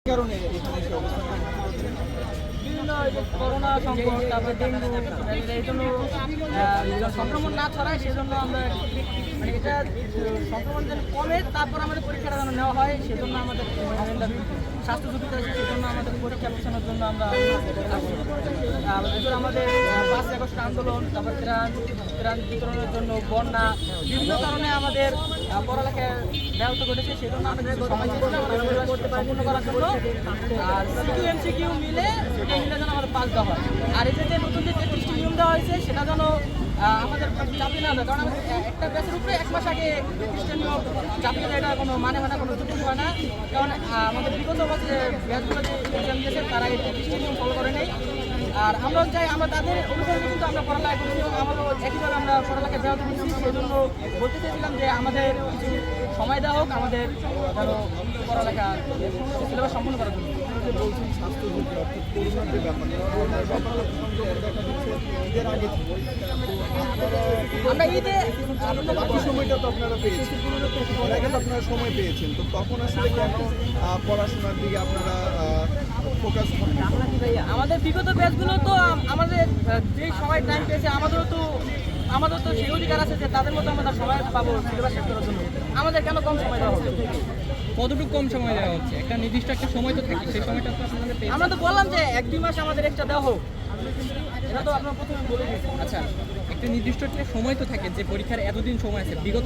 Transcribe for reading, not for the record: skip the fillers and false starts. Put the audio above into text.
কারণে এখানে এসে অবস্থান করতে হচ্ছে? বিভিন্ন ওই যে করোনা সংকট, তারপরে ডেঙ্গু, এই জন্য সংক্রমণ না ছড়ায় সেজন্য আমরা মানে এটা সংক্রমণ যেন কমে তারপর আমাদের পরীক্ষাটা যেন নেওয়া হয় সেজন্য আমাদের স্বাস্থ্য ঝুঁকিতে আছে সেজন্য আমাদের পরীক্ষা বসানোর জন্য আমরা আমাদের 5ই আগস্ট আন্দোলন, তারপর ত্রাণ বিতরণের জন্য বন্যা, বিভিন্ন কারণে আমাদের পড়ালেখায় ব্যাহত ঘটেছে সেজন্য আমাদের সময় চেয়েছিলাম সম্পূর্ণ করার জন্য। আর সিকিউ এমসিকিউ মিলে যেন আমাদের পাস দেওয়া হয়। আর এই যে নতুন যে 33টি নিয়ম দেওয়া হয়েছে সেটা যেন আমাদের চাপিয়ে না দেয়, কারণ আমাদের একটা ব্যাচের উপরে 1 মাস আগে 33টা নিয়ম চাপিয়ে দেয়, এটা কোনো মানে কোনো যুক্তি হয় না। কারণ আমাদের বিগত ব্যাচগুলো যে এক্সাম দিয়েছে তারা এই 33টি নিয়ম ফলো করে নেই। আর আমরাও চাই আমরা তাদের অনুসরণে কিন্তু আমরা পড়ালেখা করছি এবং আমারও একইভাবে আমরা পড়ালেখা ব্যাহত করছি। সেই জন্য বলতে চাইছিলাম যে আমাদের কিছু সময় দেওয়া হোক আমাদের ধরো পড়ালেখা সিলেবাস সম্পূর্ণ করার জন্য। যে বলছেন স্বাস্থ্য ঝুঁকি অর্থাৎ করোনার যে ব্যাপারটা, করোনার ব্যাপারটা সংক্রমণ দেখা দিচ্ছে ঈদের আগে থেকে। আমরা ঈদে বাকি সময়টা তো আপনারা পেয়েছেন, এর আগে তো আপনারা সময় পেয়েছেন, তো তখন আসলে কেন পড়াশোনার দিকে আপনারা ফোকাস করেন? আমাদের বিগত ব্যাচগুলো তো আমাদের যে সবাই টাইম পেয়েছে আমাদেরও তো সেই অধিকার আছে যে তাদের মতো আমরা সময় পাবো সিলেবাস শেষ করার জন্য। আমাদের কেন কম সময় দেওয়া হবে? কতটুকু কম সময় দেওয়া হচ্ছে? একটা নির্দিষ্ট একটা সময় তো থাকে, সেই সময়টা তো আপনাদের পেয়েছেন। আমরা তো বললাম যে 1-2 মাস আমাদের এক্সট্রা দেওয়া হোক, এটা তো আপনার প্রথমে বলে দিয়েছি। আচ্ছা, একটা নির্দিষ্ট একটা সময় তো থাকে যে পরীক্ষার এতদিন সময় আছে। বিগত